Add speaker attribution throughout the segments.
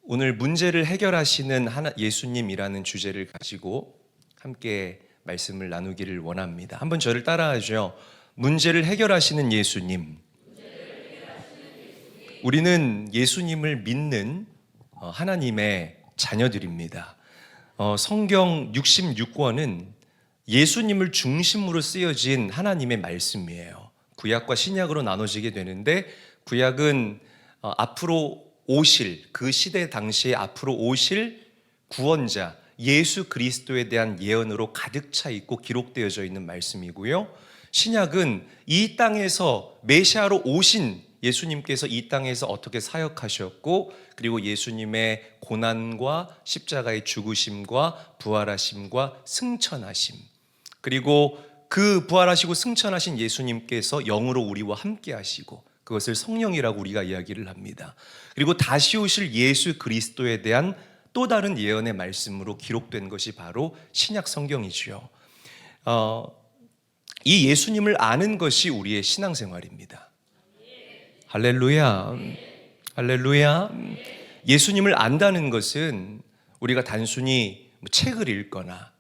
Speaker 1: 오늘 문제를 해결하시는 예수님이라는 주제를 가지고 함께 말씀을 나누기를 원합니다. 한번 저를 따라하죠. 문제를 해결하시는 예수님. 우리는 예수님을 믿는 하나님의 자녀들입니다. 성경 66권은 예수님을 중심으로 쓰여진 하나님의 말씀이에요. 구약과 신약으로 나눠지게 되는데, 구약은 앞으로 오실, 그 시대 당시에 앞으로 오실 구원자 예수 그리스도에 대한 예언으로 가득 차 있고 기록되어져 있는 말씀이고요. 신약은 이 땅에서 메시아로 오신 예수님께서 이 땅에서 어떻게 사역하셨고, 그리고 예수님의 고난과 십자가의 죽으심과 부활하심과 승천하심, 그리고 그 부활하시고 승천하신 예수님께서 영으로 우리와 함께 하시고, 그것을 성령이라고 우리가 이야기를 합니다. 그리고 다시 오실 예수 그리스도에 대한 또 다른 예언의 말씀으로 기록된 것이 바로 신약 성경이지요. 이 예수님을 아는 것이 우리의 신앙생활입니다. 할렐루야, 할렐루야. 예수님을 안다는 것은 우리가 단순히 책을 읽거나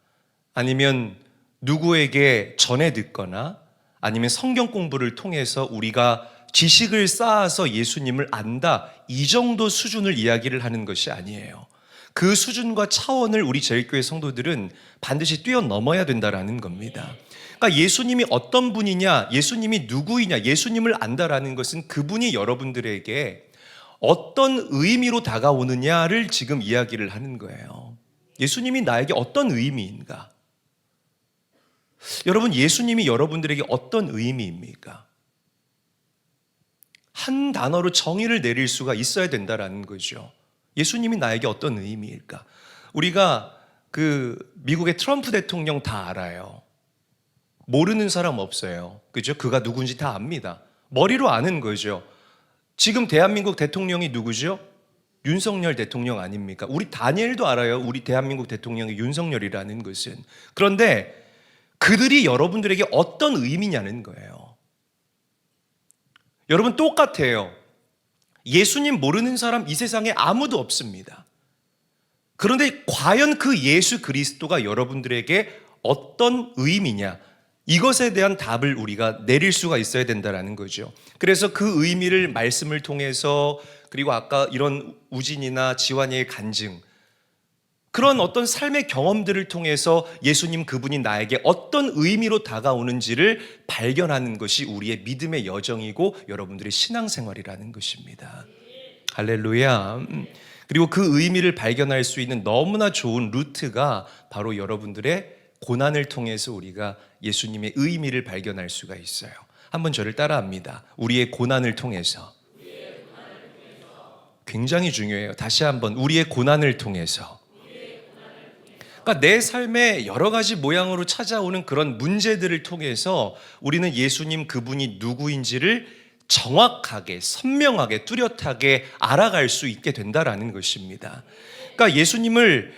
Speaker 1: 아니면 누구에게 전해 듣거나 아니면 성경 공부를 통해서 우리가 지식을 쌓아서 예수님을 안다, 이 정도 수준을 이야기를 하는 것이 아니에요. 그 수준과 차원을 우리 제일교회 성도들은 반드시 뛰어넘어야 된다라는 겁니다. 그러니까 예수님이 어떤 분이냐, 예수님이 누구이냐, 예수님을 안다라는 것은 그분이 여러분들에게 어떤 의미로 다가오느냐를 지금 이야기를 하는 거예요. 예수님이 나에게 어떤 의미인가? 여러분, 예수님이 여러분들에게 어떤 의미입니까? 한 단어로 정의를 내릴 수가 있어야 된다라는 거죠. 예수님이 나에게 어떤 의미일까? 우리가 미국의 트럼프 대통령 다 알아요. 모르는 사람 없어요. 그죠? 그가 누군지 다 압니다. 머리로 아는 거죠. 지금 대한민국 대통령이 누구죠? 윤석열 대통령 아닙니까? 우리 다니엘도 알아요. 우리 대한민국 대통령이 윤석열이라는 것은. 그런데 그들이 여러분들에게 어떤 의미냐는 거예요. 여러분, 똑같아요. 예수님 모르는 사람 이 세상에 아무도 없습니다. 그런데 과연 그 예수 그리스도가 여러분들에게 어떤 의미냐, 이것에 대한 답을 우리가 내릴 수가 있어야 된다는 거죠. 그래서 그 의미를 말씀을 통해서, 그리고 아까 이런 우진이나 지환이의 간증, 그런 어떤 삶의 경험들을 통해서 예수님 그분이 나에게 어떤 의미로 다가오는지를 발견하는 것이 우리의 믿음의 여정이고 여러분들의 신앙생활이라는 것입니다. 할렐루야. 그리고 그 의미를 발견할 수 있는 너무나 좋은 루트가 바로 여러분들의 고난을 통해서 우리가 예수님의 의미를 발견할 수가 있어요. 한번 저를 따라합니다. 우리의 고난을 통해서. 굉장히 중요해요. 다시 한번, 우리의 고난을 통해서. 그러니까 내 삶에 여러 가지 모양으로 찾아오는 그런 문제들을 통해서 우리는 예수님 그분이 누구인지를 정확하게, 선명하게, 뚜렷하게 알아갈 수 있게 된다라는 것입니다. 그러니까 예수님을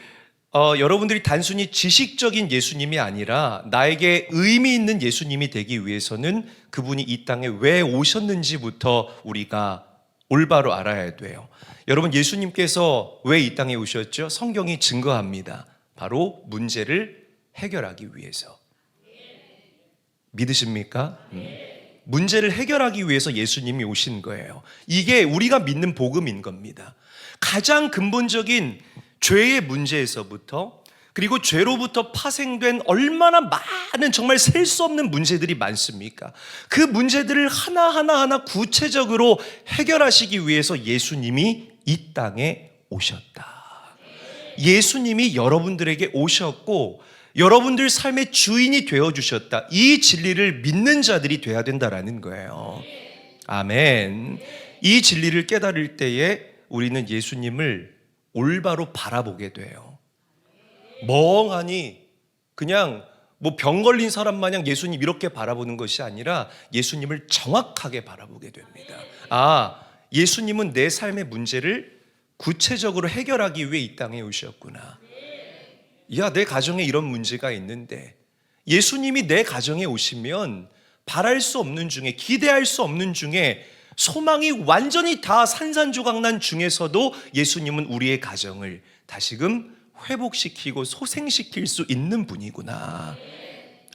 Speaker 1: 여러분들이 단순히 지식적인 예수님이 아니라 나에게 의미 있는 예수님이 되기 위해서는 그분이 이 땅에 왜 오셨는지부터 우리가 올바로 알아야 돼요. 여러분, 예수님께서 왜 이 땅에 오셨죠? 성경이 증거합니다. 바로 문제를 해결하기 위해서. 믿으십니까? 문제를 해결하기 위해서 예수님이 오신 거예요. 이게 우리가 믿는 복음인 겁니다. 가장 근본적인 죄의 문제에서부터, 그리고 죄로부터 파생된 얼마나 많은, 정말 셀 수 없는 문제들이 많습니까? 그 문제들을 하나하나 구체적으로 해결하시기 위해서 예수님이 이 땅에 오셨다. 예수님이 여러분들에게 오셨고 여러분들 삶의 주인이 되어주셨다. 이 진리를 믿는 자들이 돼야 된다라는 거예요. 아멘. 이 진리를 깨달을 때에 우리는 예수님을 올바로 바라보게 돼요. 멍하니 그냥 병 걸린 사람 마냥 예수님 이렇게 바라보는 것이 아니라 예수님을 정확하게 바라보게 됩니다. 예수님은 내 삶의 문제를 구체적으로 해결하기 위해 이 땅에 오셨구나. 내 가정에 이런 문제가 있는데 예수님이 내 가정에 오시면 바랄 수 없는 중에, 기대할 수 없는 중에 소망이 완전히 다 산산조각난 중에서도 예수님은 우리의 가정을 다시금 회복시키고 소생시킬 수 있는 분이구나.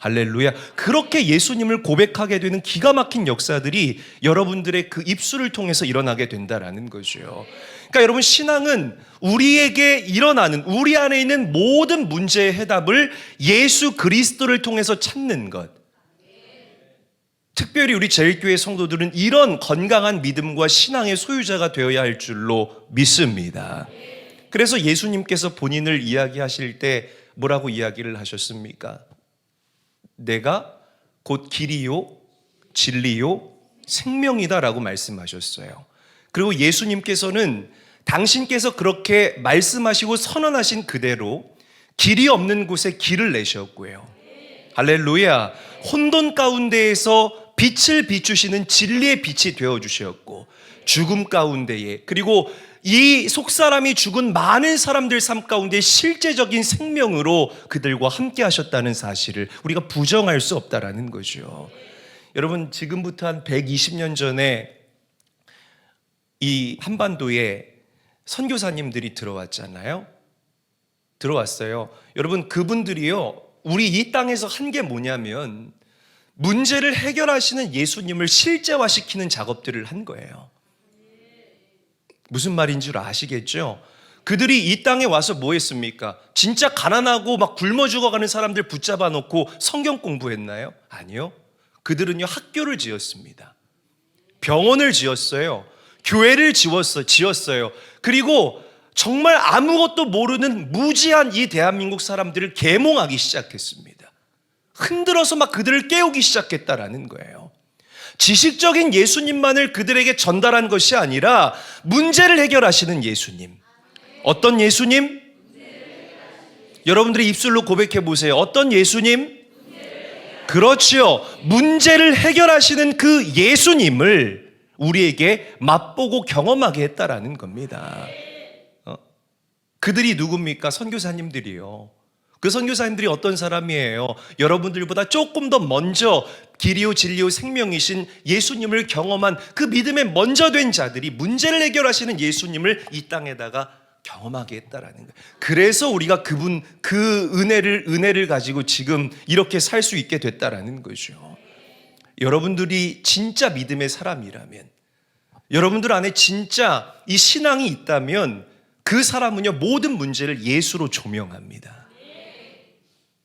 Speaker 1: 할렐루야. 그렇게 예수님을 고백하게 되는 기가 막힌 역사들이 여러분들의 그 입술을 통해서 일어나게 된다라는 거죠. 그러니까 여러분, 신앙은 우리에게 일어나는, 우리 안에 있는 모든 문제의 해답을 예수 그리스도를 통해서 찾는 것. 특별히 우리 제일교회 성도들은 이런 건강한 믿음과 신앙의 소유자가 되어야 할 줄로 믿습니다. 그래서 예수님께서 본인을 이야기하실 때 뭐라고 이야기를 하셨습니까? 내가 곧 길이요, 진리요, 생명이다라고 말씀하셨어요. 그리고 예수님께서는 당신께서 그렇게 말씀하시고 선언하신 그대로 길이 없는 곳에 길을 내셨고요. 할렐루야. 혼돈 가운데에서 빛을 비추시는 진리의 빛이 되어주셨고, 죽음 가운데에, 그리고 이 속사람이 죽은 많은 사람들 삶 가운데 실제적인 생명으로 그들과 함께 하셨다는 사실을 우리가 부정할 수 없다라는 거죠. 여러분, 지금부터 한 120년 전에 이 한반도에 선교사님들이 들어왔잖아요. 들어왔어요. 여러분, 그분들이요, 우리 이 땅에서 한 게 뭐냐면 문제를 해결하시는 예수님을 실제화시키는 작업들을 한 거예요. 무슨 말인 줄 아시겠죠? 그들이 이 땅에 와서 뭐 했습니까? 진짜 가난하고 막 굶어 죽어가는 사람들 붙잡아 놓고 성경 공부했나요? 아니요. 그들은요, 학교를 지었습니다. 병원을 지었어요. 교회를 지었어요. 그리고 정말 아무것도 모르는 무지한 이 대한민국 사람들을 계몽하기 시작했습니다. 흔들어서 막 그들을 깨우기 시작했다라는 거예요. 지식적인 예수님만을 그들에게 전달한 것이 아니라 문제를 해결하시는 예수님. 어떤 예수님? 여러분들이 입술로 고백해 보세요. 어떤 예수님? 그렇지요. 문제를 해결하시는 그 예수님을 우리에게 맛보고 경험하게 했다라는 겁니다. 그들이 누굽니까? 선교사님들이요. 그 선교사님들이 어떤 사람이에요? 여러분들보다 조금 더 먼저 길이요 진리요 생명이신 예수님을 경험한 그 믿음에 먼저 된 자들이 문제를 해결하시는 예수님을 이 땅에다가 경험하게 했다라는 거예요. 그래서 우리가 그 은혜를 가지고 지금 이렇게 살 수 있게 됐다라는 거죠. 여러분들이 진짜 믿음의 사람이라면, 여러분들 안에 진짜 이 신앙이 있다면 그 사람은요, 모든 문제를 예수로 조명합니다.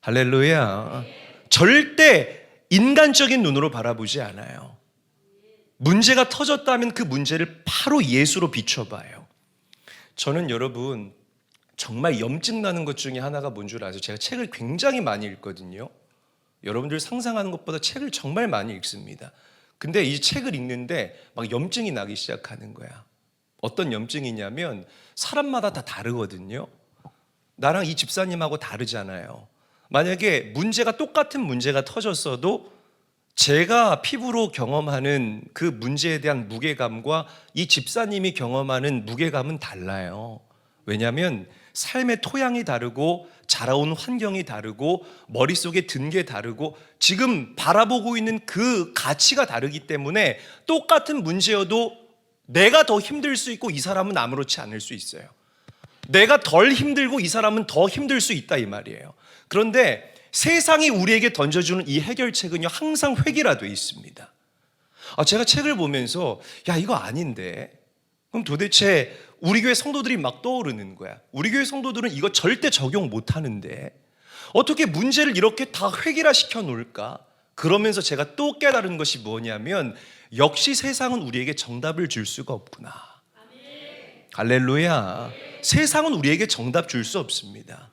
Speaker 1: 할렐루야. 절대 인간적인 눈으로 바라보지 않아요. 문제가 터졌다면 그 문제를 바로 예수로 비춰봐요. 저는 여러분, 정말 염증 나는 것 중에 하나가 뭔 줄 아세요? 제가 책을 굉장히 많이 읽거든요. 여러분들 상상하는 것보다 책을 정말 많이 읽습니다. 근데 이 책을 읽는데 막 염증이 나기 시작하는 거야. 어떤 염증이냐면 사람마다 다 다르거든요. 나랑 이 집사님하고 다르잖아요. 만약에 똑같은 문제가 터졌어도 제가 피부로 경험하는 그 문제에 대한 무게감과 이 집사님이 경험하는 무게감은 달라요. 왜냐하면 삶의 토양이 다르고 자라온 환경이 다르고 머릿속에 든 게 다르고 지금 바라보고 있는 그 가치가 다르기 때문에 똑같은 문제여도 내가 더 힘들 수 있고 이 사람은 아무렇지 않을 수 있어요. 내가 덜 힘들고 이 사람은 더 힘들 수 있다 이 말이에요. 그런데 세상이 우리에게 던져주는 이 해결책은요, 항상 획일화되어 있습니다. 제가 책을 보면서 이거 아닌데, 그럼 도대체 우리 교회 성도들이 막 떠오르는 거야. 우리 교회 성도들은 이거 절대 적용 못 하는데 어떻게 문제를 이렇게 다 획일화시켜 놓을까? 그러면서 제가 또 깨달은 것이 뭐냐면 역시 세상은 우리에게 정답을 줄 수가 없구나. 할렐루야. 세상은 우리에게 정답 줄 수 없습니다.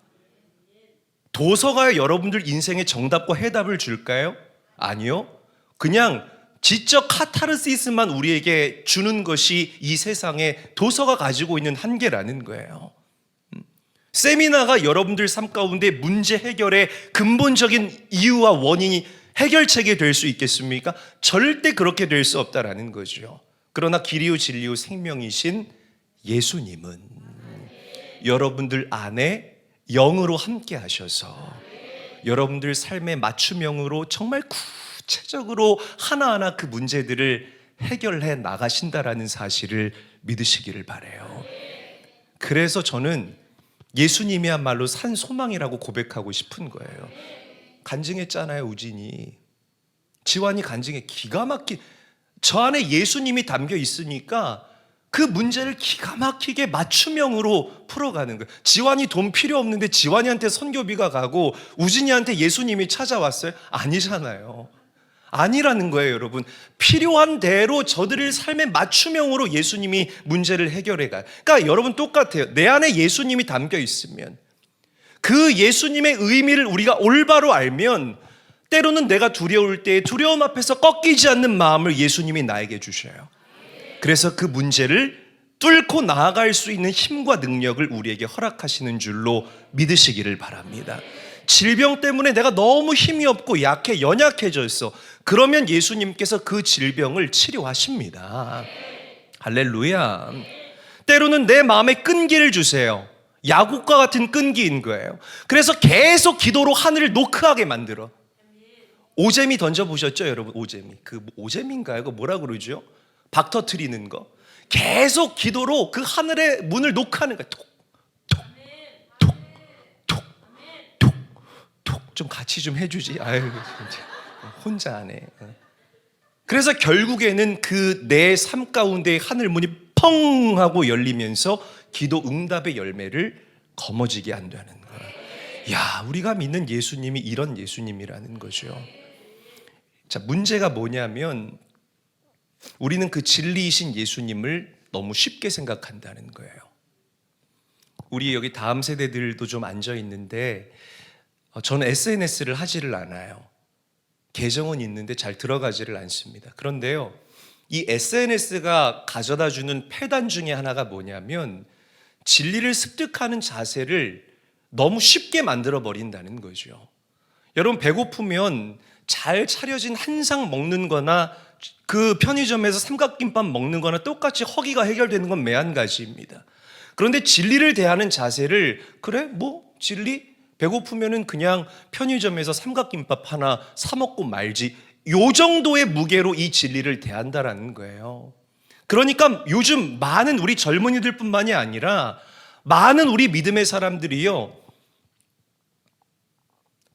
Speaker 1: 도서가 여러분들 인생에 정답과 해답을 줄까요? 아니요. 그냥 지적 카타르시스만 우리에게 주는 것이 이 세상에 도서가 가지고 있는 한계라는 거예요. 세미나가 여러분들 삶 가운데 문제 해결의 근본적인 이유와 원인이 해결책이 될 수 있겠습니까? 절대 그렇게 될 수 없다라는 거죠. 그러나 길이요 진리요 생명이신 예수님은 여러분들 안에 영으로 함께 하셔서 여러분들 삶의 맞춤형으로 정말 구체적으로 하나하나 그 문제들을 해결해 나가신다라는 사실을 믿으시기를 바라요. 그래서 저는 예수님이야말로 산 소망이라고 고백하고 싶은 거예요. 간증했잖아요, 우진이. 지환이 간증해. 기가 막히, 저 안에 예수님이 담겨 있으니까 그 문제를 기가 막히게 맞춤형으로 풀어가는 거예요. 지환이 돈 필요 없는데 지환이한테 선교비가 가고 우진이한테 예수님이 찾아왔어요? 아니잖아요. 아니라는 거예요, 여러분. 필요한 대로 저들의 삶의 맞춤형으로 예수님이 문제를 해결해 가요. 그러니까 여러분 똑같아요. 내 안에 예수님이 담겨 있으면, 그 예수님의 의미를 우리가 올바로 알면, 때로는 내가 두려울 때 두려움 앞에서 꺾이지 않는 마음을 예수님이 나에게 주셔요. 그래서 그 문제를 뚫고 나아갈 수 있는 힘과 능력을 우리에게 허락하시는 줄로 믿으시기를 바랍니다. 질병 때문에 내가 너무 힘이 없고 약해, 연약해져 있어. 그러면 예수님께서 그 질병을 치료하십니다. 할렐루야. 때로는 내 마음에 끈기를 주세요. 야곱과 같은 끈기인 거예요. 그래서 계속 기도로 하늘을 노크하게 만들어. 오재미 던져보셨죠, 여러분? 오재미. 그 오재미인가요? 그 뭐라 그러죠? 박 터트리는 거. 계속 기도로 그 하늘의 문을 노크하는 거예요. 톡, 톡, 톡, 톡, 톡, 톡. 좀 같이 좀 해주지. 아유, 진짜. 혼자 안 해. 그래서 결국에는 그 내 삶 가운데 하늘 문이 펑 하고 열리면서 기도 응답의 열매를 거머쥐게 한다는 거예요. 야, 우리가 믿는 예수님이 이런 예수님이라는 거죠. 자, 문제가 뭐냐면 우리는 그 진리이신 예수님을 너무 쉽게 생각한다는 거예요. 우리 여기 다음 세대들도 좀 앉아 있는데 저는 SNS를 하지를 않아요. 계정은 있는데 잘 들어가지를 않습니다. 그런데요, 이 SNS가 가져다 주는 폐단 중에 하나가 뭐냐면 진리를 습득하는 자세를 너무 쉽게 만들어 버린다는 거죠. 여러분, 배고프면 잘 차려진 한상 먹는 거나 그 편의점에서 삼각김밥 먹는 거나 똑같이 허기가 해결되는 건 매한가지입니다. 그런데 진리를 대하는 자세를, 그래? 뭐 진리? 배고프면은 그냥 편의점에서 삼각김밥 하나 사 먹고 말지, 요 정도의 무게로 이 진리를 대한다라는 거예요. 그러니까 요즘 많은 우리 젊은이들 뿐만이 아니라 많은 우리 믿음의 사람들이요,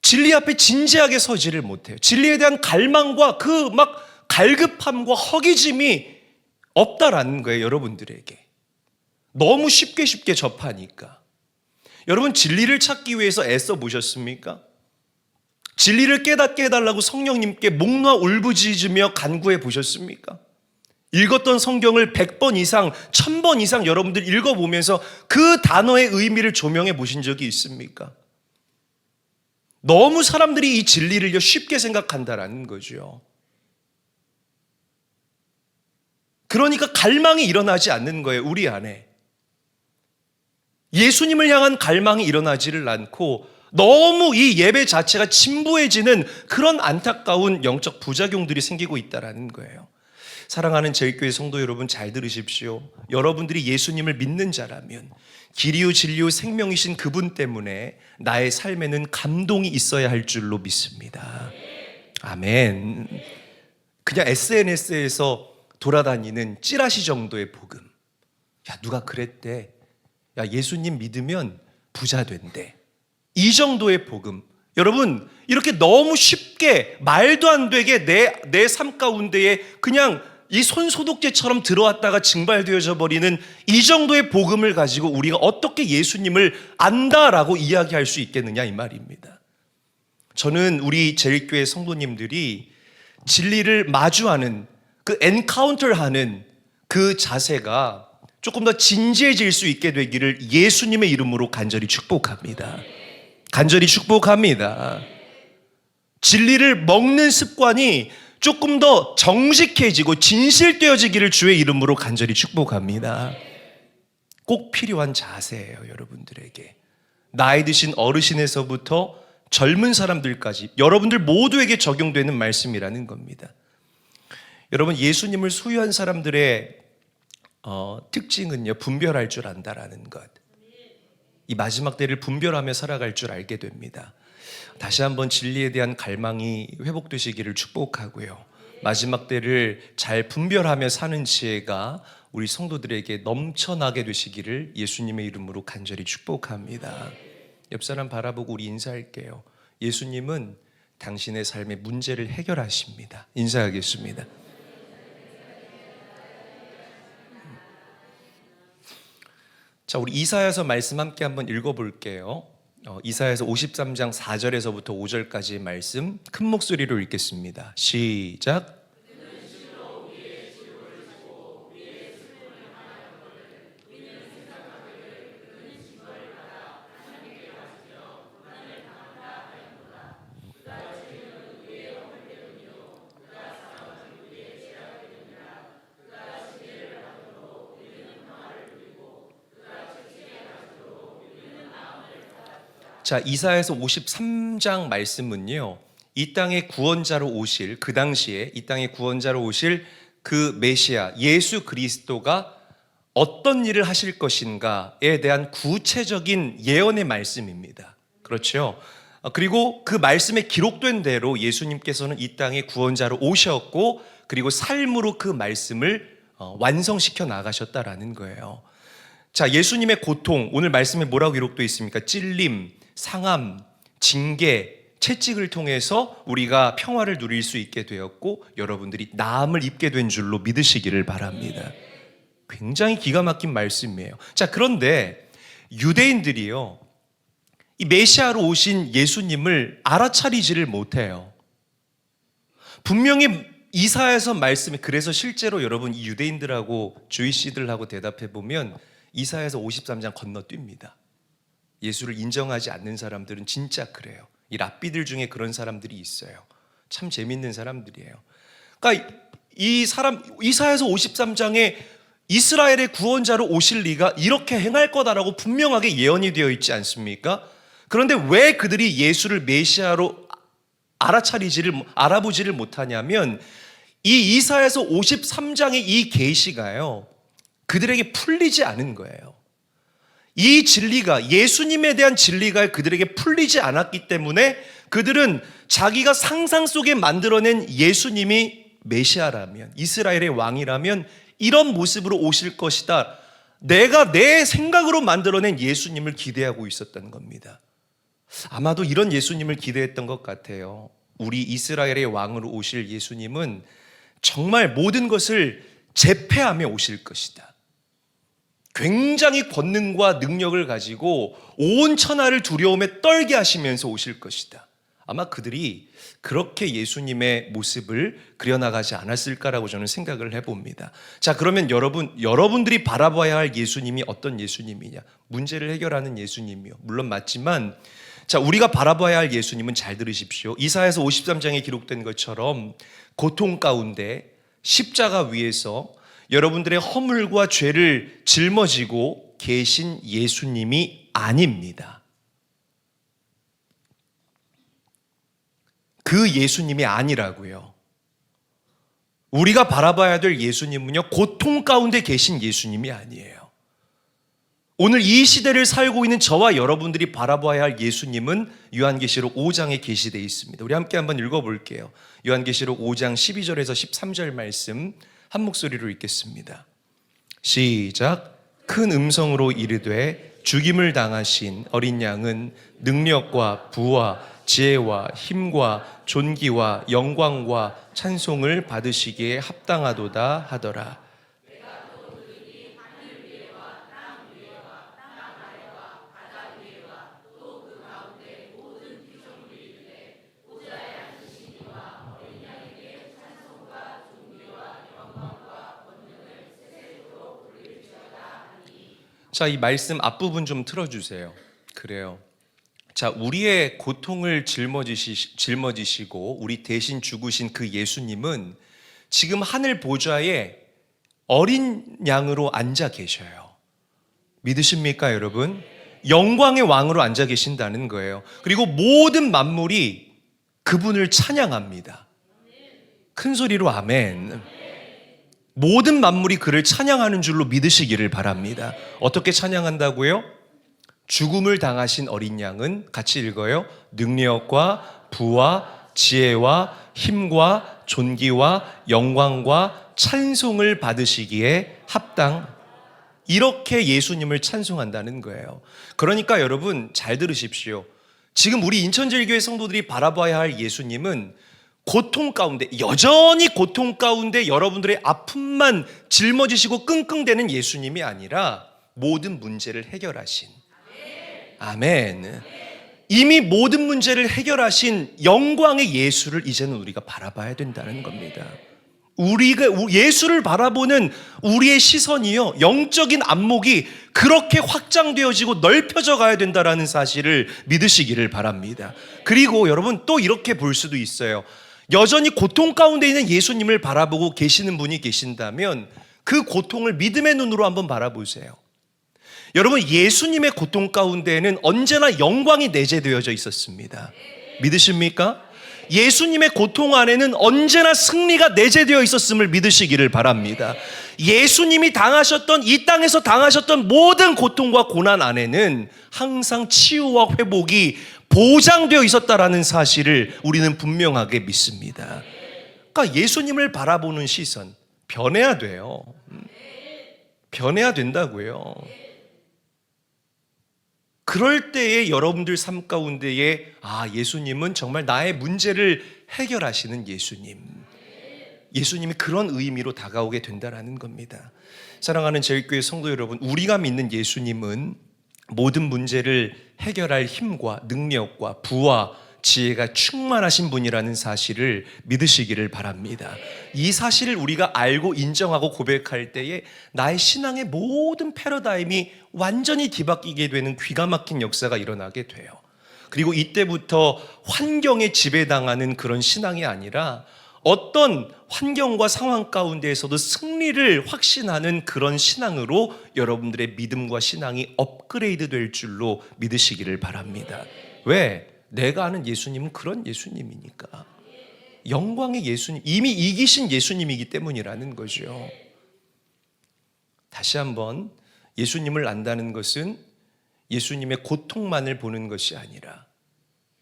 Speaker 1: 진리 앞에 진지하게 서지를 못해요. 진리에 대한 갈망과 그 막 갈급함과 허기짐이 없다라는 거예요, 여러분들에게. 너무 쉽게 접하니까. 여러분, 진리를 찾기 위해서 애써 보셨습니까? 진리를 깨닫게 해달라고 성령님께 목 놓아 울부짖으며 간구해 보셨습니까? 읽었던 성경을 100번 이상, 1000번 이상 여러분들 읽어보면서 그 단어의 의미를 조명해 보신 적이 있습니까? 너무 사람들이 이 진리를 쉽게 생각한다라는 거죠. 그러니까 갈망이 일어나지 않는 거예요, 우리 안에. 예수님을 향한 갈망이 일어나지를 않고 너무 이 예배 자체가 진부해지는 그런 안타까운 영적 부작용들이 생기고 있다는 거예요. 사랑하는 제일교회 성도 여러분, 잘 들으십시오. 여러분들이 예수님을 믿는 자라면 길이요 진리요 생명이신 그분 때문에 나의 삶에는 감동이 있어야 할 줄로 믿습니다. 아멘. 그냥 SNS에서 돌아다니는 찌라시 정도의 복음. 야, 누가 그랬대. 야, 예수님 믿으면 부자 된대. 이 정도의 복음. 여러분, 이렇게 너무 쉽게 말도 안 되게 내 삶 가운데에 그냥 이 손소독제처럼 들어왔다가 증발되어져 버리는 이 정도의 복음을 가지고 우리가 어떻게 예수님을 안다라고 이야기할 수 있겠느냐, 이 말입니다. 저는 우리 제일교회 성도님들이 진리를 마주하는, 그 엔카운터하는 그 자세가 조금 더 진지해질 수 있게 되기를 예수님의 이름으로 간절히 축복합니다. 간절히 축복합니다. 진리를 먹는 습관이 조금 더 정직해지고 진실되어지기를 주의 이름으로 간절히 축복합니다. 꼭 필요한 자세예요, 여러분들에게. 나이 드신 어르신에서부터 젊은 사람들까지 여러분들 모두에게 적용되는 말씀이라는 겁니다. 여러분, 예수님을 소유한 사람들의 특징은요, 분별할 줄 안다라는 것. 이 마지막 때를 분별하며 살아갈 줄 알게 됩니다. 다시 한번 진리에 대한 갈망이 회복되시기를 축복하고요. 마지막 때를 잘 분별하며 사는 지혜가 우리 성도들에게 넘쳐나게 되시기를 예수님의 이름으로 간절히 축복합니다. 옆 사람 바라보고 우리 인사할게요. 예수님은 당신의 삶의 문제를 해결하십니다. 인사하겠습니다. 자, 우리 이사야서 말씀 함께 한번 읽어볼게요. 이사야서 53장 4절에서부터 5절까지의 말씀 큰 목소리로 읽겠습니다. 시작. 자, 이사야서 53장 말씀은요, 이 땅의 구원자로 오실, 그 당시에 이 땅의 구원자로 오실 그 메시아 예수 그리스도가 어떤 일을 하실 것인가에 대한 구체적인 예언의 말씀입니다. 그렇죠? 그리고 그 말씀에 기록된 대로 예수님께서는 이 땅의 구원자로 오셨고, 그리고 삶으로 그 말씀을 완성시켜 나가셨다라는 거예요. 자, 예수님의 고통, 오늘 말씀에 뭐라고 기록되어 있습니까? 찔림, 상함, 징계, 채찍을 통해서 우리가 평화를 누릴 수 있게 되었고, 여러분들이 나음을 입게 된 줄로 믿으시기를 바랍니다. 굉장히 기가 막힌 말씀이에요. 자, 그런데 유대인들이요, 이 메시아로 오신 예수님을 알아차리지를 못해요. 분명히 이사야서 말씀에, 그래서 실제로 여러분 이 유대인들하고 주이시들하고 대답해 보면 이사야서 53장 건너뜁니다. 예수를 인정하지 않는 사람들은 진짜 그래요. 이 랍비들 중에 그런 사람들이 있어요. 참 재밌는 사람들이에요. 그러니까 이 사람 이사야서 53장에 이스라엘의 구원자로 오실 리가 이렇게 행할 거다라고 분명하게 예언이 되어 있지 않습니까? 그런데 왜 그들이 예수를 메시아로 알아보지를 못하냐면, 이 이사야서 53장의 이 계시가요, 그들에게 풀리지 않은 거예요. 이 진리가, 예수님에 대한 진리가 그들에게 풀리지 않았기 때문에 그들은 자기가 상상 속에 만들어낸 예수님이 메시아라면, 이스라엘의 왕이라면 이런 모습으로 오실 것이다, 내가 내 생각으로 만들어낸 예수님을 기대하고 있었던 겁니다. 아마도 이런 예수님을 기대했던 것 같아요. 우리 이스라엘의 왕으로 오실 예수님은 정말 모든 것을 제패하며 오실 것이다. 굉장히 권능과 능력을 가지고 온 천하를 두려움에 떨게 하시면서 오실 것이다. 아마 그들이 그렇게 예수님의 모습을 그려나가지 않았을까라고 저는 생각을 해봅니다. 자, 그러면 여러분들이 바라봐야 할 예수님이 어떤 예수님이냐? 문제를 해결하는 예수님이요, 물론 맞지만, 자, 우리가 바라봐야 할 예수님은, 잘 들으십시오. 이사야서 53장에 기록된 것처럼 고통 가운데 십자가 위에서 여러분들의 허물과 죄를 짊어지고 계신 예수님이 아닙니다. 그 예수님이 아니라고요. 우리가 바라봐야 될 예수님은요, 고통 가운데 계신 예수님이 아니에요. 오늘 이 시대를 살고 있는 저와 여러분들이 바라봐야 할 예수님은 요한계시록 5장에 계시되어 있습니다. 우리 함께 한번 읽어볼게요. 요한계시록 5장 12절에서 13절 말씀 한 목소리로 읽겠습니다. 시작. 큰 음성으로 이르되 죽임을 당하신 어린 양은 능력과 부와 지혜와 힘과 존귀와 영광과 찬송을 받으시기에 합당하도다 하더라. 자, 이 말씀 앞부분 좀 틀어주세요. 그래요. 자, 우리의 고통을 짊어지시고 우리 대신 죽으신 그 예수님은 지금 하늘 보좌에 어린 양으로 앉아 계셔요. 믿으십니까, 여러분? 영광의 왕으로 앉아 계신다는 거예요. 그리고 모든 만물이 그분을 찬양합니다. 큰 소리로 아멘. 모든 만물이 그를 찬양하는 줄로 믿으시기를 바랍니다. 어떻게 찬양한다고요? 죽음을 당하신 어린 양은, 같이 읽어요, 능력과 부와 지혜와 힘과 존귀와 영광과 찬송을 받으시기에 이렇게 예수님을 찬송한다는 거예요. 그러니까 여러분 잘 들으십시오. 지금 우리 인천제일교회 성도들이 바라봐야 할 예수님은 고통 가운데, 여전히 고통 가운데 여러분들의 아픔만 짊어지시고 끙끙대는 예수님이 아니라 모든 문제를 해결하신, 아멘, 이미 모든 문제를 해결하신 영광의 예수를 이제는 우리가 바라봐야 된다는 겁니다. 우리가 예수를 바라보는 우리의 시선이요, 영적인 안목이 그렇게 확장되어지고 넓혀져 가야 된다는 사실을 믿으시기를 바랍니다. 그리고 여러분 또 이렇게 볼 수도 있어요. 여전히 고통 가운데 있는 예수님을 바라보고 계시는 분이 계신다면 그 고통을 믿음의 눈으로 한번 바라보세요. 여러분, 예수님의 고통 가운데에는 언제나 영광이 내재되어져 있었습니다. 믿으십니까? 예수님의 고통 안에는 언제나 승리가 내재되어 있었음을 믿으시기를 바랍니다. 예수님이 당하셨던, 이 땅에서 당하셨던 모든 고통과 고난 안에는 항상 치유와 회복이 보장되어 있었다라는 사실을 우리는 분명하게 믿습니다. 그러니까 예수님을 바라보는 시선 변해야 돼요. 변해야 된다고요. 그럴 때에 여러분들 삶 가운데에 예수님은 정말 나의 문제를 해결하시는 예수님이 그런 의미로 다가오게 된다는 겁니다. 사랑하는 제일교회 성도 여러분, 우리가 믿는 예수님은 모든 문제를 해결할 힘과 능력과 부와 지혜가 충만하신 분이라는 사실을 믿으시기를 바랍니다. 이 사실을 우리가 알고 인정하고 고백할 때에 나의 신앙의 모든 패러다임이 완전히 뒤바뀌게 되는 기가 막힌 역사가 일어나게 돼요. 그리고 이때부터 환경에 지배당하는 그런 신앙이 아니라 어떤 환경과 상황 가운데에서도 승리를 확신하는 그런 신앙으로 여러분들의 믿음과 신앙이 업그레이드 될 줄로 믿으시기를 바랍니다. 왜? 내가 아는 예수님은 그런 예수님이니까. 영광의 예수님, 이미 이기신 예수님이기 때문이라는 거죠. 다시 한번, 예수님을 안다는 것은 예수님의 고통만을 보는 것이 아니라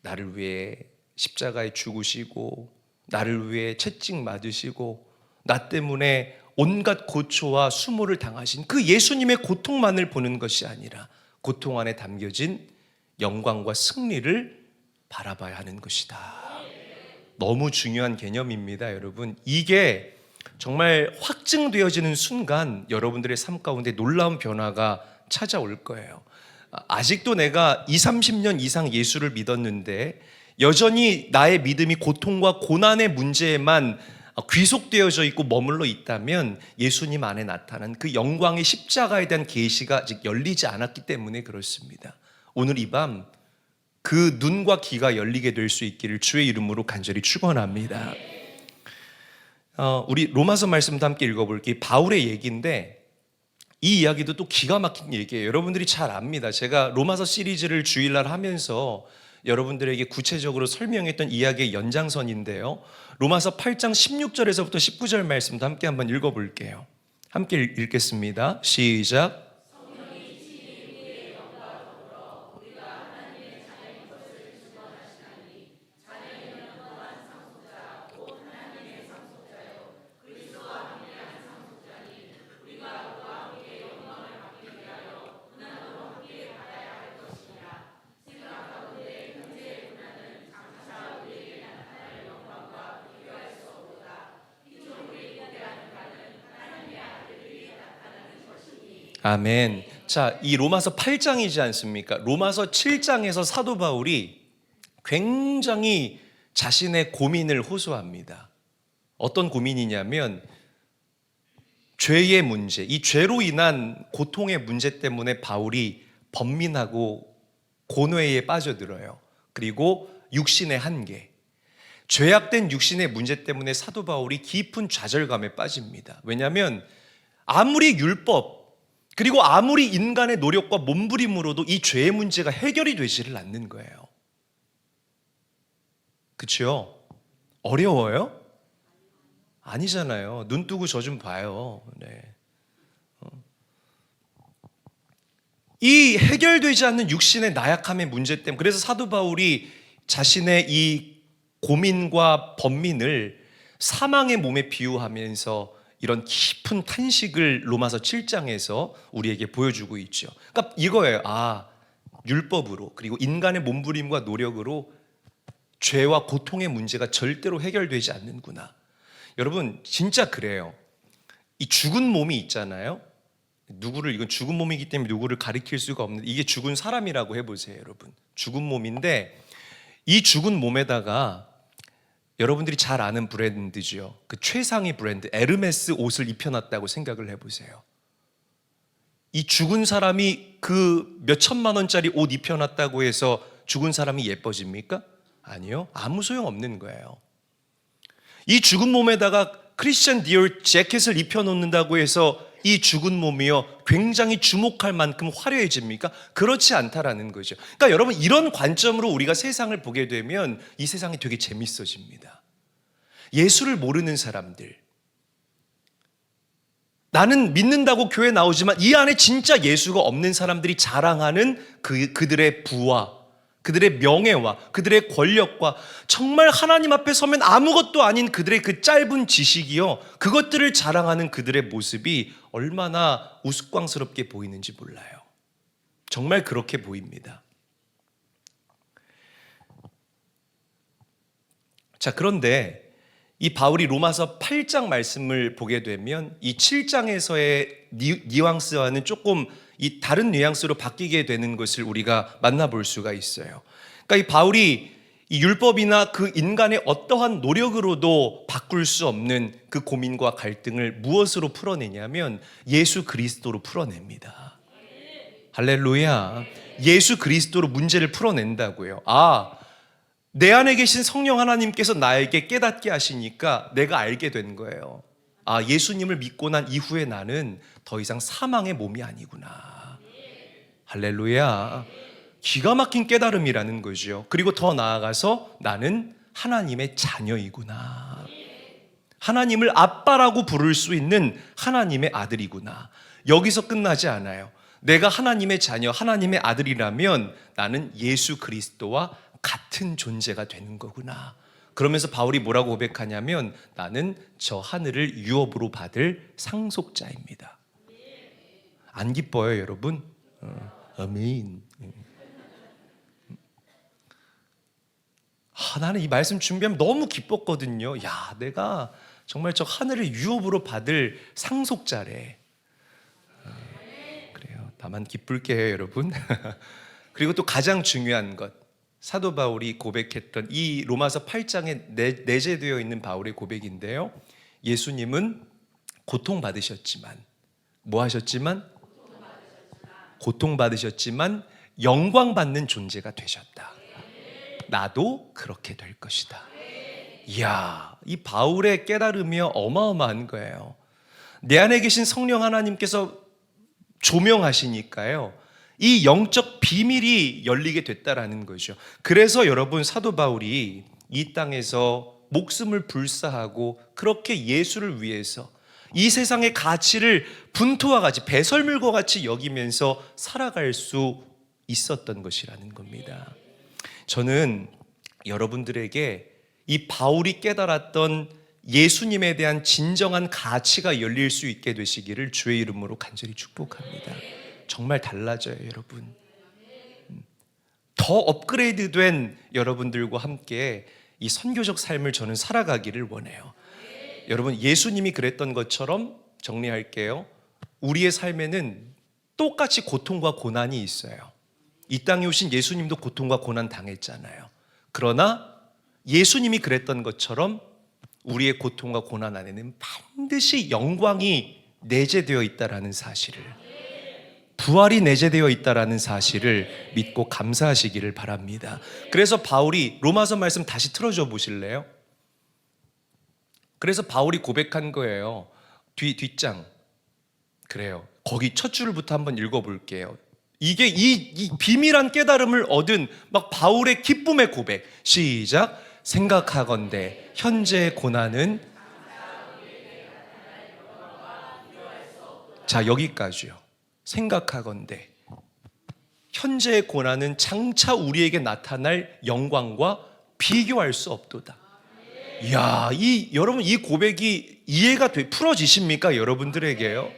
Speaker 1: 나를 위해 십자가에 죽으시고 나를 위해 채찍 맞으시고 나 때문에 온갖 고초와 수모를 당하신 그 예수님의 고통만을 보는 것이 아니라 고통 안에 담겨진 영광과 승리를 바라봐야 하는 것이다. 너무 중요한 개념입니다, 여러분. 이게 정말 확증되어지는 순간 여러분들의 삶 가운데 놀라운 변화가 찾아올 거예요. 아직도 내가 20, 30년 이상 예수를 믿었는데 여전히 나의 믿음이 고통과 고난의 문제에만 귀속되어져 있고 머물러 있다면 예수님 안에 나타난 그 영광의 십자가에 대한 계시가 아직 열리지 않았기 때문에 그렇습니다. 오늘 이 밤 그 눈과 귀가 열리게 될 수 있기를 주의 이름으로 간절히 축원합니다. 우리 로마서 말씀도 함께 읽어볼게요. 바울의 얘기인데 이 이야기도 또 기가 막힌 얘기예요. 여러분들이 잘 압니다. 제가 로마서 시리즈를 주일날 하면서 여러분들에게 구체적으로 설명했던 이야기의 연장선인데요. 로마서 8장 16절에서부터 19절 말씀도 함께 한번 읽어볼게요. 함께 읽겠습니다. 시작. 아멘. 자, 이 로마서 8장이지 않습니까? 로마서 7장에서 사도 바울이 굉장히 자신의 고민을 호소합니다. 어떤 고민이냐면 죄의 문제, 이 죄로 인한 고통의 문제 때문에 바울이 번민하고 고뇌에 빠져들어요. 그리고 육신의 한계, 죄악된 육신의 문제 때문에 사도 바울이 깊은 좌절감에 빠집니다. 왜냐하면 아무리 율법 그리고 아무리 인간의 노력과 몸부림으로도 이 죄의 문제가 해결이 되지를 않는 거예요. 그렇죠? 어려워요? 아니잖아요. 눈 뜨고 저 좀 봐요. 네. 이 해결되지 않는 육신의 나약함의 문제 때문에, 그래서 사도 바울이 자신의 이 고민과 번민을 사망의 몸에 비유하면서 이런 깊은 탄식을 로마서 7장에서 우리에게 보여주고 있죠. 그러니까 이거예요. 율법으로 그리고 인간의 몸부림과 노력으로 죄와 고통의 문제가 절대로 해결되지 않는구나. 여러분 진짜 그래요. 이 죽은 몸이 있잖아요. 이건 죽은 몸이기 때문에 누구를 가리킬 수가 없는데, 이게 죽은 사람이라고 해보세요. 여러분 죽은 몸인데, 이 죽은 몸에다가 여러분들이 잘 아는 브랜드죠. 그 최상위 브랜드 에르메스 옷을 입혀놨다고 생각을 해보세요. 이 죽은 사람이 그 몇천만 원짜리 옷 입혀놨다고 해서 죽은 사람이 예뻐집니까? 아니요. 아무 소용없는 거예요. 이 죽은 몸에다가 크리스찬 디올 재킷을 입혀놓는다고 해서 이 죽은 몸이요 굉장히 주목할 만큼 화려해집니까? 그렇지 않다라는 거죠. 그러니까 여러분, 이런 관점으로 우리가 세상을 보게 되면 이 세상이 되게 재밌어집니다. 예수를 모르는 사람들, 나는 믿는다고 교회 나오지만 이 안에 진짜 예수가 없는 사람들이 자랑하는 그들의 부와 그들의 명예와 그들의 권력과 정말 하나님 앞에 서면 아무것도 아닌 그들의 그 짧은 지식이요, 그것들을 자랑하는 그들의 모습이 얼마나 우스꽝스럽게 보이는지 몰라요. 정말 그렇게 보입니다. 자, 그런데 이 바울이 로마서 8장 말씀을 보게 되면 이 7장에서의 뉘앙스와는 조금 이 다른 뉘앙스로 바뀌게 되는 것을 우리가 만나볼 수가 있어요. 그러니까 이 바울이 이 율법이나 그 인간의 어떠한 노력으로도 바꿀 수 없는 그 고민과 갈등을 무엇으로 풀어내냐면 예수 그리스도로 풀어냅니다. 할렐루야. 예수 그리스도로 문제를 풀어낸다고요. 내 안에 계신 성령 하나님께서 나에게 깨닫게 하시니까 내가 알게 된 거예요. 예수님을 믿고 난 이후에 나는 더 이상 사망의 몸이 아니구나. 할렐루야. 기가 막힌 깨달음이라는 거죠. 그리고 더 나아가서 나는 하나님의 자녀이구나. 하나님을 아빠라고 부를 수 있는 하나님의 아들이구나. 여기서 끝나지 않아요. 내가 하나님의 자녀, 하나님의 아들이라면 나는 예수 그리스도와 같은 존재가 되는 거구나. 그러면서 바울이 뭐라고 고백하냐면 나는 저 하늘을 유업으로 받을 상속자입니다. 안 기뻐요, 여러분? 아멘. 나는 이 말씀 준비하면 너무 기뻤거든요. 내가 정말 저 하늘을 유업으로 받을 상속자래. 그래요. 다만 기쁠게 해요, 여러분. 그리고 또 가장 중요한 것, 사도 바울이 고백했던 이 로마서 8장에 내재되어 있는 바울의 고백인데요. 예수님은 고통받으셨지만, 뭐 하셨지만? 고통받으셨지만 영광받는 존재가 되셨다. 나도 그렇게 될 것이다. 이야, 이 바울의 깨달음이 어마어마한 거예요. 내 안에 계신 성령 하나님께서 조명하시니까요, 이 영적 비밀이 열리게 됐다라는 거죠. 그래서 여러분, 사도 바울이 이 땅에서 목숨을 불사하고 그렇게 예수를 위해서 이 세상의 가치를 분토와 같이, 배설물과 같이 여기면서 살아갈 수 있었던 것이라는 겁니다. 저는 여러분들에게 이 바울이 깨달았던 예수님에 대한 진정한 가치가 열릴 수 있게 되시기를 주의 이름으로 간절히 축복합니다. 정말 달라져요, 여러분. 더 업그레이드된 여러분들과 함께 이 선교적 삶을 저는 살아가기를 원해요. 여러분, 예수님이 그랬던 것처럼 정리할게요. 우리의 삶에는 똑같이 고통과 고난이 있어요. 이 땅에 오신 예수님도 고통과 고난 당했잖아요. 그러나 예수님이 그랬던 것처럼 우리의 고통과 고난 안에는 반드시 영광이 내재되어 있다라는 사실을, 부활이 내재되어 있다라는 사실을 믿고 감사하시기를 바랍니다. 그래서 바울이 로마서 말씀 다시 틀어줘 보실래요? 그래서 바울이 고백한 거예요. 뒷장. 그래요. 거기 첫 줄부터 한번 읽어볼게요. 이게 이 비밀한 깨달음을 얻은 막 바울의 기쁨의 고백. 시작. 생각하건대 현재의 고난은, 자, 여기까지요. 생각하건대 현재의 고난은 장차 우리에게 나타날 영광과 비교할 수 없도다. 이야, 여러분 이 고백이 이해가 풀어지십니까? 여러분들에게요.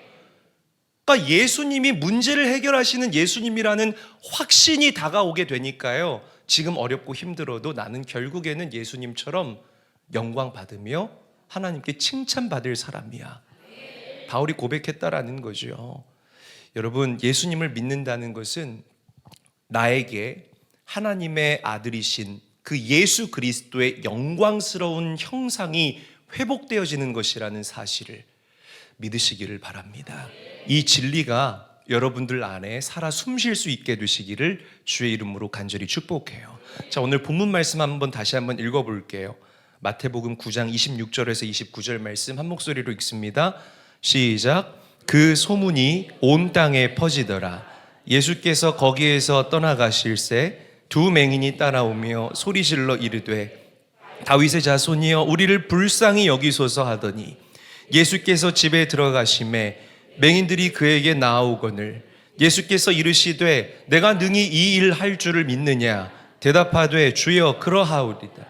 Speaker 1: 그러니까 예수님이 문제를 해결하시는 예수님이라는 확신이 다가오게 되니까요. 지금 어렵고 힘들어도 나는 결국에는 예수님처럼 영광 받으며 하나님께 칭찬받을 사람이야. 바울이 고백했다라는 거죠. 여러분, 예수님을 믿는다는 것은 나에게 하나님의 아들이신 그 예수 그리스도의 영광스러운 형상이 회복되어지는 것이라는 사실을 믿으시기를 바랍니다. 이 진리가 여러분들 안에 살아 숨쉴 수 있게 되시기를 주의 이름으로 간절히 축복해요. 자, 오늘 본문 말씀 다시 한번 읽어볼게요. 마태복음 9장 26절에서 29절 말씀 한 목소리로 읽습니다. 시작. 그 소문이 온 땅에 퍼지더라. 예수께서 거기에서 떠나가실새 두 맹인이 따라오며 소리질러 이르되 다윗의 자손이여 우리를 불쌍히 여기소서 하더니 예수께서 집에 들어가심에 맹인들이 그에게 나아오거늘 예수께서 이르시되 내가 능히 이 일 할 줄을 믿느냐 대답하되 주여 그러하오리다.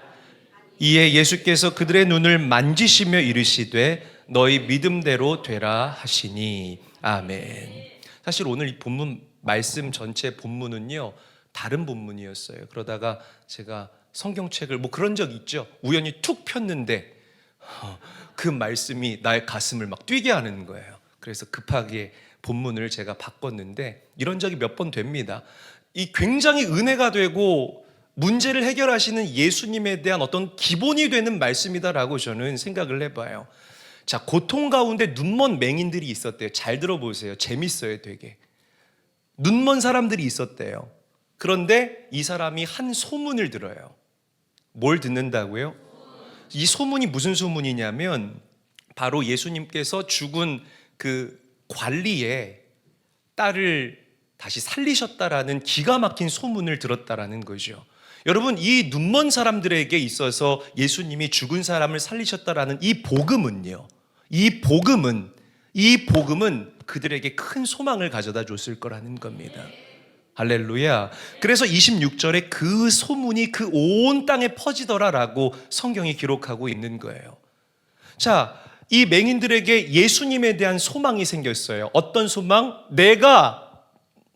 Speaker 1: 이에 예수께서 그들의 눈을 만지시며 이르시되 너희 믿음대로 되라 하시니. 아멘. 사실 오늘 이 본문 말씀 전체 본문은요 다른 본문이었어요. 그러다가 제가 성경책을 그런 적 있죠. 우연히 툭 폈는데 그 말씀이 나의 가슴을 막 뛰게 하는 거예요. 그래서 급하게 본문을 제가 바꿨는데 이런 적이 몇 번 됩니다. 이 굉장히 은혜가 되고 문제를 해결하시는 예수님에 대한 어떤 기본이 되는 말씀이다라고 저는 생각을 해봐요. 자, 고통 가운데 눈먼 맹인들이 있었대요. 잘 들어보세요. 재밌어요, 되게. 눈먼 사람들이 있었대요. 그런데 이 사람이 한 소문을 들어요. 뭘 듣는다고요? 이 소문이 무슨 소문이냐면 바로 예수님께서 죽은 그 관리의 딸을 다시 살리셨다라는 기가 막힌 소문을 들었다라는 거죠. 여러분, 이 눈먼 사람들에게 있어서 예수님이 죽은 사람을 살리셨다라는 이 복음은요, 이 복음은 그들에게 큰 소망을 가져다 줬을 거라는 겁니다. 할렐루야. 그래서 26절에 그 소문이 그 온 땅에 퍼지더라라고 성경이 기록하고 있는 거예요. 자, 이 맹인들에게 예수님에 대한 소망이 생겼어요. 어떤 소망? 내가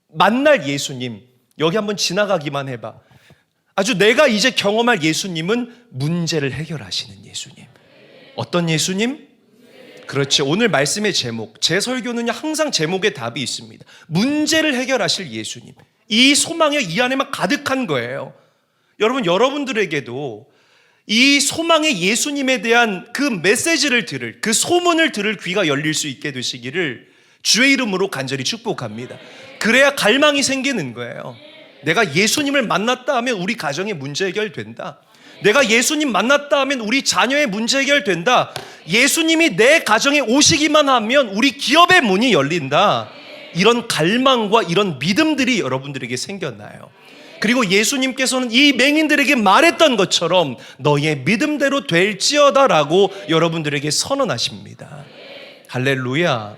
Speaker 1: 만날 예수님, 여기 한번 지나가기만 해봐. 아주 내가 이제 경험할 예수님은 문제를 해결하시는 예수님. 어떤 예수님? 그렇지. 오늘 말씀의 제목, 제 설교는 항상 제목에 답이 있습니다. 문제를 해결하실 예수님. 이 소망이 이 안에만 가득한 거예요. 여러분, 여러분들에게도 이 소망의 예수님에 대한 그 메시지를 들을, 그 소문을 들을 귀가 열릴 수 있게 되시기를 주의 이름으로 간절히 축복합니다. 그래야 갈망이 생기는 거예요. 내가 예수님을 만났다 하면 우리 가정의 문제 해결된다. 내가 예수님 만났다 하면 우리 자녀의 문제 해결된다. 예수님이 내 가정에 오시기만 하면 우리 기업의 문이 열린다. 이런 갈망과 이런 믿음들이 여러분들에게 생겨나요. 그리고 예수님께서는 이 맹인들에게 말했던 것처럼 너의 믿음대로 될지어다라고 여러분들에게 선언하십니다. 할렐루야.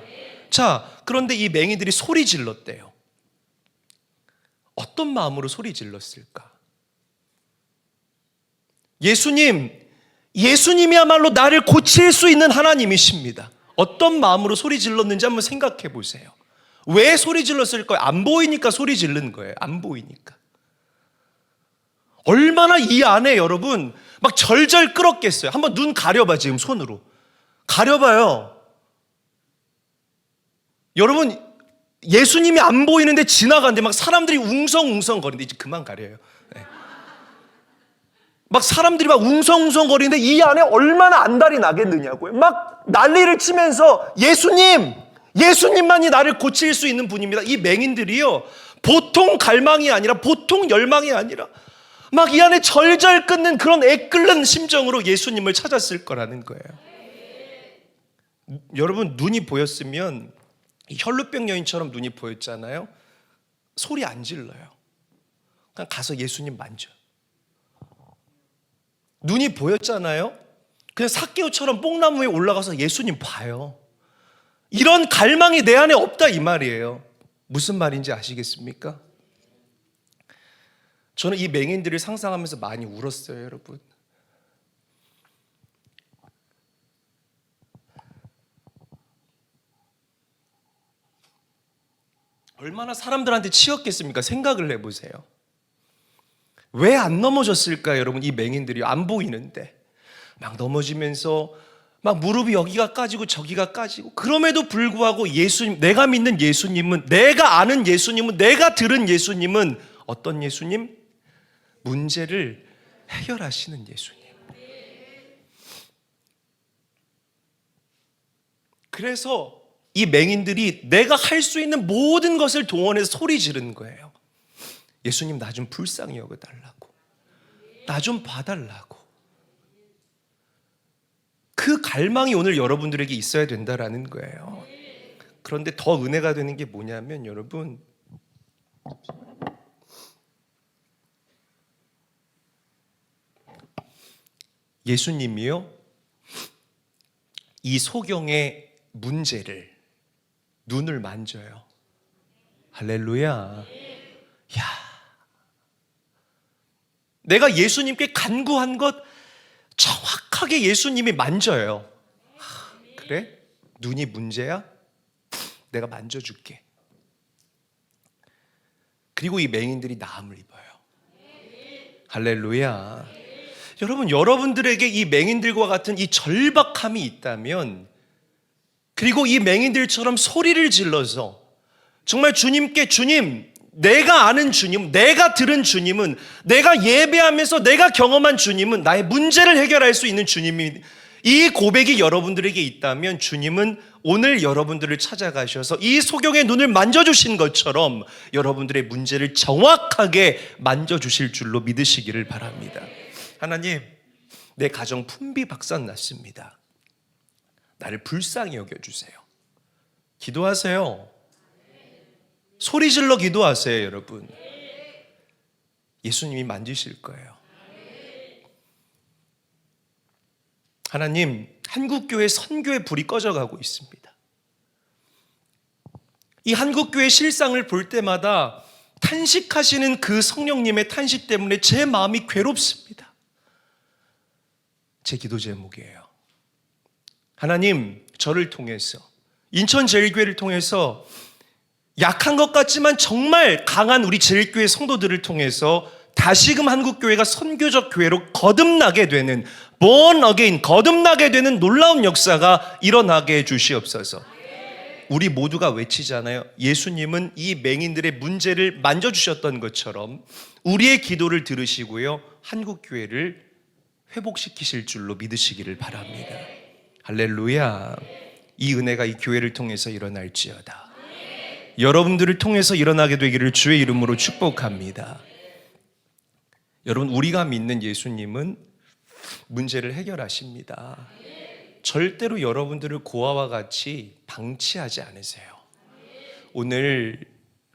Speaker 1: 자, 그런데 이 맹인들이 소리 질렀대요. 어떤 마음으로 소리 질렀을까? 예수님이야말로 나를 고칠 수 있는 하나님이십니다. 어떤 마음으로 소리 질렀는지 한번 생각해 보세요. 왜 소리 질렀을까요? 안 보이니까 소리 지른 거예요. 안 보이니까. 얼마나 이 안에 여러분 막 절절 끓었겠어요. 한번 눈 가려봐. 지금 손으로 가려봐요. 여러분, 예수님이 안 보이는데 지나가는데 막 사람들이 웅성웅성 거리는데, 이제 그만 가려요. 네. 막 사람들이 막 웅성웅성 거리는데 이 안에 얼마나 안달이 나겠느냐고요. 막 난리를 치면서 예수님만이 나를 고칠 수 있는 분입니다. 이 맹인들이요, 보통 갈망이 아니라, 보통 열망이 아니라 막 이 안에 절절 끓는 그런 애끓는 심정으로 예수님을 찾았을 거라는 거예요. 여러분, 눈이 보였으면 혈루병 여인처럼 눈이 보였잖아요. 소리 안 질러요. 그냥 가서 예수님 만져. 눈이 보였잖아요. 그냥 삭개오처럼 뽕나무 위에 올라가서 예수님 봐요. 이런 갈망이 내 안에 없다 이 말이에요. 무슨 말인지 아시겠습니까? 저는 이 맹인들을 상상하면서 많이 울었어요, 여러분. 얼마나 사람들한테 치였겠습니까? 생각을 해보세요. 왜 안 넘어졌을까요, 여러분? 이 맹인들이 안 보이는데 막 넘어지면서 막 무릎이 여기가 까지고 저기가 까지고, 그럼에도 불구하고 예수님, 내가 믿는 예수님은, 내가 아는 예수님은, 내가 들은 예수님은 어떤 예수님? 문제를 해결하시는 예수님. 그래서 이 맹인들이 내가 할 수 있는 모든 것을 동원해서 소리 지르는 거예요. 예수님, 나 좀 불쌍히 여겨달라고, 나 좀 봐달라고. 그 갈망이 오늘 여러분들에게 있어야 된다라는 거예요. 그런데 더 은혜가 되는 게 뭐냐면, 여러분, 예수님이요, 이 소경의 문제를, 눈을 만져요. 할렐루야. 야, 내가 예수님께 간구한 것 정확하게 예수님이 만져요. 그래? 눈이 문제야? 내가 만져줄게. 그리고 이 맹인들이 나음을 입어요. 할렐루야. 여러분, 여러분들에게 이 맹인들과 같은 이 절박함이 있다면, 그리고 이 맹인들처럼 소리를 질러서 정말 주님께, 주님, 내가 아는 주님, 내가 들은 주님은, 내가 예배하면서 내가 경험한 주님은 나의 문제를 해결할 수 있는 주님이, 이 고백이 여러분들에게 있다면 주님은 오늘 여러분들을 찾아가셔서 이 소경의 눈을 만져주신 것처럼 여러분들의 문제를 정확하게 만져주실 줄로 믿으시기를 바랍니다. 하나님, 내 가정 품비 박산 났습니다. 나를 불쌍히 여겨주세요. 기도하세요. 소리 질러 기도하세요, 여러분. 예수님이 만지실 거예요. 하나님, 한국교회 선교의 불이 꺼져가고 있습니다. 이 한국교회 실상을 볼 때마다 탄식하시는 그 성령님의 탄식 때문에 제 마음이 괴롭습니다. 제 기도 제목이에요. 하나님, 저를 통해서, 인천제일교회를 통해서, 약한 것 같지만 정말 강한 우리 제일교회 성도들을 통해서 다시금 한국교회가 선교적 교회로 거듭나게 되는, born again, 거듭나게 되는 놀라운 역사가 일어나게 해주시옵소서. 우리 모두가 외치잖아요. 예수님은 이 맹인들의 문제를 만져주셨던 것처럼 우리의 기도를 들으시고요, 한국교회를 회복시키실 줄로 믿으시기를 바랍니다. 할렐루야. 이 은혜가 이 교회를 통해서 일어날지어다. 여러분들을 통해서 일어나게 되기를 주의 이름으로 축복합니다. 여러분, 우리가 믿는 예수님은 문제를 해결하십니다. 절대로 여러분들을 고아와 같이 방치하지 않으세요. 오늘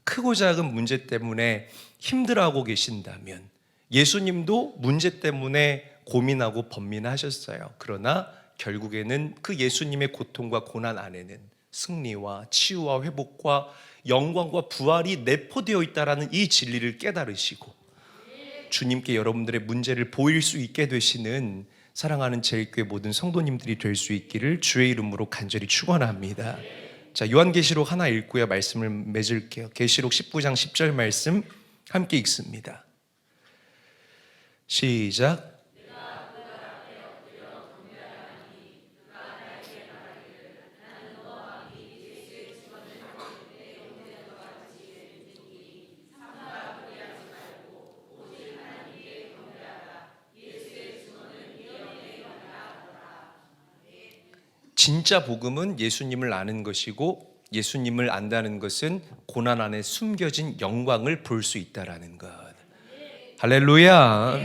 Speaker 1: 크고 작은 문제 때문에 힘들어하고 계신다면, 예수님도 문제 때문에 고민하고 번민하셨어요. 그러나 결국에는 그 예수님의 고통과 고난 안에는 승리와 치유와 회복과 영광과 부활이 내포되어 있다는 이 진리를 깨달으시고 주님께 여러분들의 문제를 보일 수 있게 되시는 사랑하는 제일교회 모든 성도님들이 될 수 있기를 주의 이름으로 간절히 축원합니다. 자, 요한계시록 하나 읽고요, 말씀을 맺을게요. 계시록 19장 10절 말씀 함께 읽습니다. 시작. 진짜 복음은 예수님을 아는 것이고, 예수님을 안다는 것은 고난 안에 숨겨진 영광을 볼 수 있다라는 것. 할렐루야.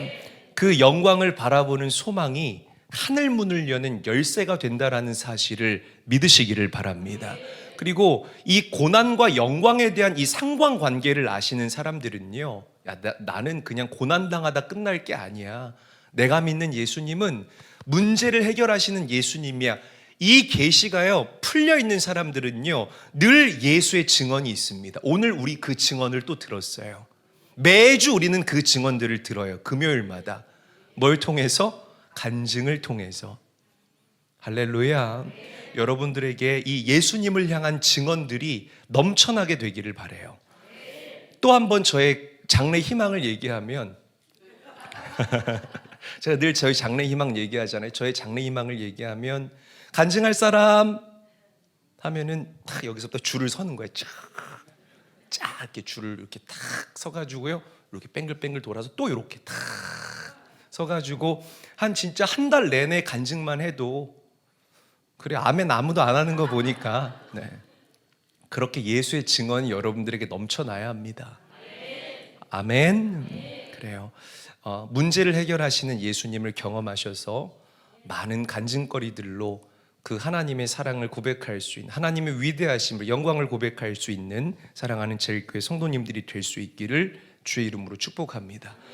Speaker 1: 그 영광을 바라보는 소망이 하늘 문을 여는 열쇠가 된다라는 사실을 믿으시기를 바랍니다. 그리고 이 고난과 영광에 대한 이 상관관계를 아시는 사람들은요, 나는 그냥 고난당하다 끝날 게 아니야. 내가 믿는 예수님은 문제를 해결하시는 예수님이야. 이 계시가요, 풀려 있는 사람들은요, 늘 예수의 증언이 있습니다. 오늘 우리 그 증언을 또 들었어요. 매주 우리는 그 증언들을 들어요. 금요일마다. 뭘 통해서? 간증을 통해서. 할렐루야. 여러분들에게 이 예수님을 향한 증언들이 넘쳐나게 되기를 바라요. 또 한 번 저의 장래 희망을 얘기하면 제가 늘 저희 장래 희망 얘기하잖아요. 저의 장래 희망을 얘기하면 간증할 사람 하면은 딱 여기서부터 줄을 서는 거예요. 쫙 이렇게 줄을 이렇게 탁 서가지고요. 이렇게 뱅글뱅글 돌아서 또 이렇게 탁 서가지고 진짜 한 달 내내 간증만 해도 그래 아멘 아무도 안 하는 거 보니까 네. 그렇게 예수의 증언이 여러분들에게 넘쳐나야 합니다. 아멘. 그래요. 문제를 해결하시는 예수님을 경험하셔서 많은 간증거리들로 그 하나님의 사랑을 고백할 수 있는, 하나님의 위대하심을, 영광을 고백할 수 있는 사랑하는 제일교회 성도님들이 될 수 있기를 주의 이름으로 축복합니다.